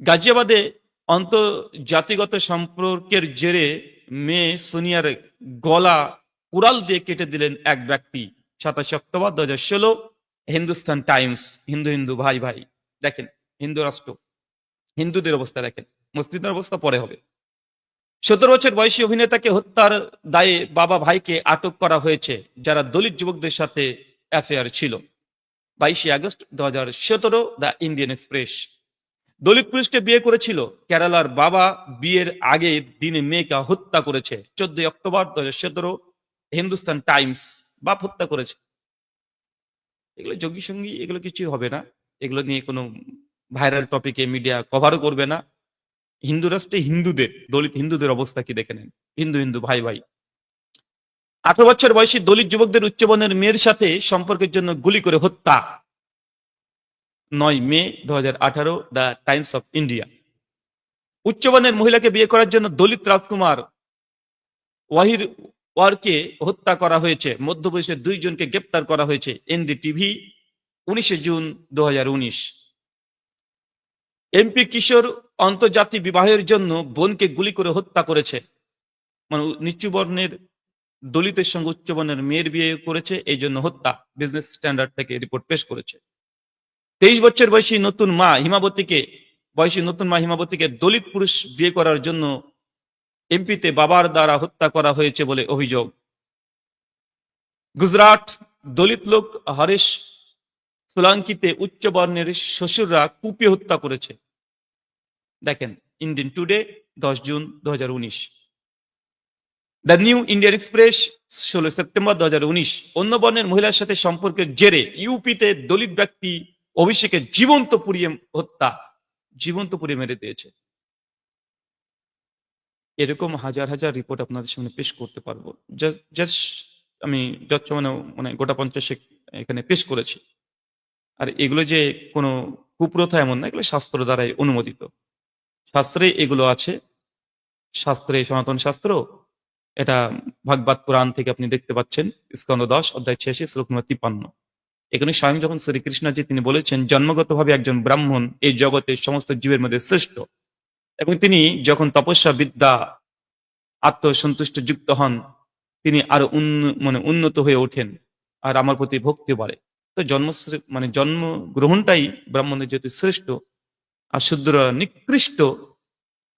গাজিয়াবাদে আন্তর্জাতিগত সম্পর্কের জেরে মেয়ে সোনিয়ার গলা কুড়াল দিয়ে কেটে দিলেন এক ব্যক্তি, 27 অক্টোবর 2016, হিন্দুস্তান টাইমস। হিন্দু হিন্দু ভাই ভাই দেখেন, হিন্দু রাষ্ট্র, হিন্দুদের অবস্থা দেখেন, মুসলিমদের অবস্থা পরে হবে। 17 বছর বয়সী অভিনেতাকে হত্যার দায়ে বাবা ভাইকে আটক করা হয়েছে, যারা দলিত যুবকদের সাথে অ্যাফেয়ার ছিল, 22 আগস্ট 2017, দ্য ইন্ডিয়ান এক্সপ্রেস। দলিত পুরুষকে বিয়ে করেছিল, কেরালার বাবা বিয়ের আগে দিনে মেয়েকে হত্যা করেছে, 14 অক্টোবর 2017, হিন্দুস্তান টাইমস। বাপ হত্যা করেছে। এগুলো যোগী সঙ্গী, এগুলো কিছু হবে না, এগুলো নিয়ে কোনো ভাইরাল টপিকে মিডিয়া কভারও করবে না। হিন্দু রাষ্ট্রে হিন্দুদের, দলিত হিন্দুদের অবস্থা কি দেখে নেন, হিন্দু হিন্দু ভাই ভাই। 18 বছর বয়সী দলিত যুবকদের উচ্চবর্ণের মেয়ের সাথে সম্পর্কের জন্য গুলি করে হত্যা, 9 মে 2018, দ্য টাইমস অফ ইন্ডিয়া। উচ্চবর্ণের মহিলাকে বিয়ে করার জন্য দলিত রাজকুমার ওয়াহির ওয়ারকে হত্যা করা হয়েছে, মধ্যপ্রদেশের 2 জনকে গ্রেপ্তার করা হয়েছে, এনডিটিভি, 19 জুন 2019। এমপি কিশোর অন্তর্জাতি বিবাহের জন্য বোনকে গুলি করে হত্যা করেছে, মানে নিচু বর্ণের দলিতের সঙ্গে উচ্চবর্ণের মেয়ের বিয়ে করেছে, এই জন্য হত্যা, বিজনেস স্ট্যান্ডার্ড থেকে রিপোর্ট পেশ করেছে। 23 বছর বয়সী নতুন মা হিমাবতীকে দলিত পুরুষ বিয়ে করার জন্য এমপিতে বাবার দ্বারা হত্যা করা হয়েছে বলে অভিযোগ। গুজরাট দলিত লোক হরেশ সোলাঙ্কিতে উচ্চবর্ণের শ্বশুররা কুপিয়ে হত্যা করেছে। দেখেন Indian today, 10 June 2019। The new Indian express, 16 September 2019। অন্য বর্ণের মহিলার সাথে সম্পর্কের জেরে ইউপিতে দলিত ব্যক্তি অভিষেকে জীবন্ত পুড়িয়ে হত্যা, জীবন্ত পুড়িয়ে মেরে দিয়েছে। এরকম হাজার হাজার রিপোর্ট আপনাদের সামনে পেশ করতে পারবো, জাস্ট আমি মানে গোটা 50 এখানে পেশ করেছি। আর এগুলো যে কোনো কুপ্রথা এমন না, এগুলো শাস্ত্র দ্বারাই অনুমোদিত, শাস্ত্রে এগুলো আছে। শাস্ত্রে, সনাতন শাস্ত্র, এটা ভাগবত পুরাণ থেকে আপনি দেখতে পাচ্ছেন, স্কন্দ 10, অধ্যায় 86, শ্লোক নম্বর 53। এখানে স্বয়ং যখন শ্রীকৃষ্ণজি তিনি বলেছেন জন্মগতভাবে একজন ব্রাহ্মণ এই জগতের সমস্ত জীবের মধ্যে শ্রেষ্ঠ, এবং তিনি যখন তপস্যা বিদ্যা আত্মসন্তুষ্ট যুক্ত হন, তিনি আরো উন্নত হয়ে ওঠেন, আর আমার প্রতি ভক্তি বাড়ে। তো জন্ম গ্রহণটাই ব্রাহ্মণের যেহেতু শ্রেষ্ঠ আর শূদ্ররা নিকৃষ্ট,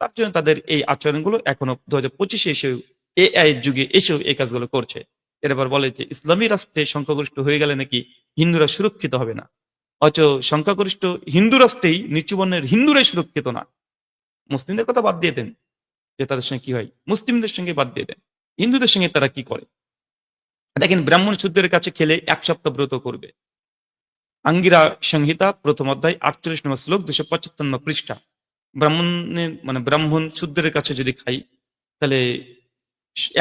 তার জন্য তাদের এই আচরণগুলো এখনো 2025 এসেও, এআই যুগে এসেও এই কাজগুলো করছে। এরপর বলে যে ইসলামী রাষ্ট্রে সংখ্যাগরিষ্ঠ হয়ে গেলে নাকি হিন্দুরা সুরক্ষিত হবে না, অথচ সংখ্যাগরিষ্ঠ হিন্দু রাষ্ট্রেই নিচু বর্ণের হিন্দুরাই সুরক্ষিত না। মুসলিমদের কথা বাদ দিয়ে দেন, যে তাদের সঙ্গে কি হয়, মুসলিমদের সঙ্গে বাদ দিয়ে দেন, হিন্দুদের সঙ্গে তারা কি করে দেখেন। ব্রাহ্মণ শূদ্রের কাছে খেলে 1 সপ্তাহ ব্রত করবে। আঙ্গিরা সংহিতা, 1ম অধ্যায়, 48 নম্বর শ্লোক, 275 নম্বর পৃষ্ঠা। ব্রাহ্মণ শূদ্রের কাছে যদি খাই, তাহলে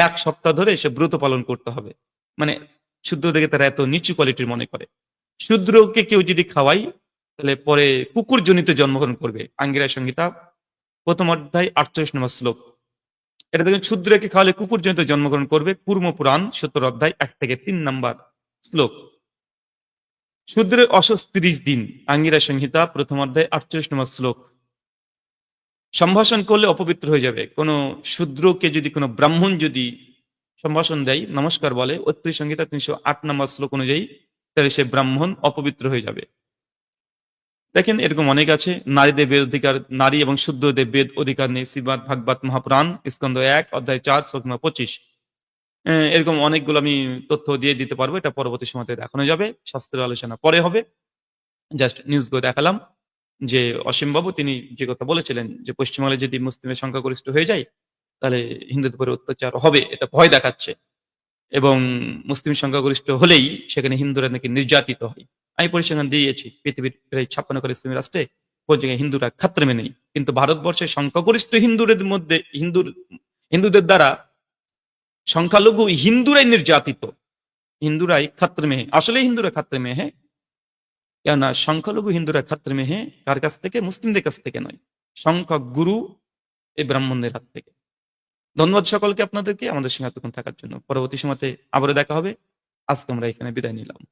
1 সপ্তাহ ধরে সে ব্রত পালন করতে হবে। মানে শূদ্র দেখে তারা এত নিচু কোয়ালিটির মনে করে। শূদ্রকে কেউ যদি খাওয়াই, তাহলে পরে কুকুর জনিত জন্মগ্রহণ করবে। আঙ্গিরা সংহিতা প্রথম অধ্যায় 48 নম্বর শ্লোক। এটা দেখবেন শূদ্রকে খাওয়ালে কুকুর জনিত জন্মগ্রহণ করবে, কুর্ম পুরাণ 17 অধ্যায় 1 থেকে 3 নম্বর শ্লোক। শূদ্রের অসস 30 দিন, আঙ্গিরা সংহিতা প্রথম অধ্যায় 48 নম্বর শ্লোক। সম্ভাষণ করলে অপবিত্র হয়ে যাবে। কোন শূদ্রকে যদি কোনো ব্রাহ্মণ যদি সম্ভাষণ দেয়, নমস্কার বলে, ঐত্তরী সংহিতা 308 নম্বর শ্লোক অনুযায়ী, তাহলে সে ব্রাহ্মণ অপবিত্র হয়ে যাবে। দেখেন এরকম অনেক আছে। নারীদের বেদ অধিকার, নারী এবং শূদ্রদের বেদ অধিকার নেই, শ্রীমদ ভাগবত মহাপুরাণ স্কন্ধ 1 অধ্যায় 4 শ্লোক 25। এরকম অনেকগুলো আমি তথ্য দিয়ে দিতে পারবো, এটা পরবর্তী সময়তে দেখানো যাবে, শাস্ত্রের আলোচনা পরে হবে। জাস্ট নিউজগুলো দেখালাম যে অসীমবাবু তিনি যে কথা বলেছিলেন যে পশ্চিমবাংলায় যদি মুসলিমের সংখ্যাগরিষ্ঠ হয়ে যায় তাহলে হিন্দুদের উপরে অত্যাচার হবে, এটা ভয় দেখাচ্ছে, এবং মুসলিম সংখ্যাগরিষ্ঠ হলেই সেখানে হিন্দুরা নাকি নির্যাতিত হয়। আমি পরিসংখ্যান দিয়েছি, পৃথিবীর প্রায় 56 করে ইসলামী রাষ্ট্রে কোন জায়গায় হিন্দুরা খাত্রেমে নেই, কিন্তু ভারতবর্ষের সংখ্যাগরিষ্ঠ হিন্দুদের মধ্যে হিন্দুদের দ্বারা সংখ্যালঘু হিন্দুরাই নির্যাতিত, হিন্দুরাই খাত্রে মেহে। আসলে হিন্দুরা খাত্রে মেহে, কেননা সংখ্যালঘু হিন্দুরা খাত্রে মেহে কার কাছ থেকে? মুসলিমদের কাছ থেকে নয়, সংখ্যা গুরু এই ব্রাহ্মণদের হাত থেকে। ধন্যবাদ সকলকে, আপনাদেরকে আমাদের সঙ্গে এতক্ষণ থাকার জন্য। পরবর্তী সময়তে আবারও দেখা হবে। আজকে আমরা এখানে বিদায় নিলাম।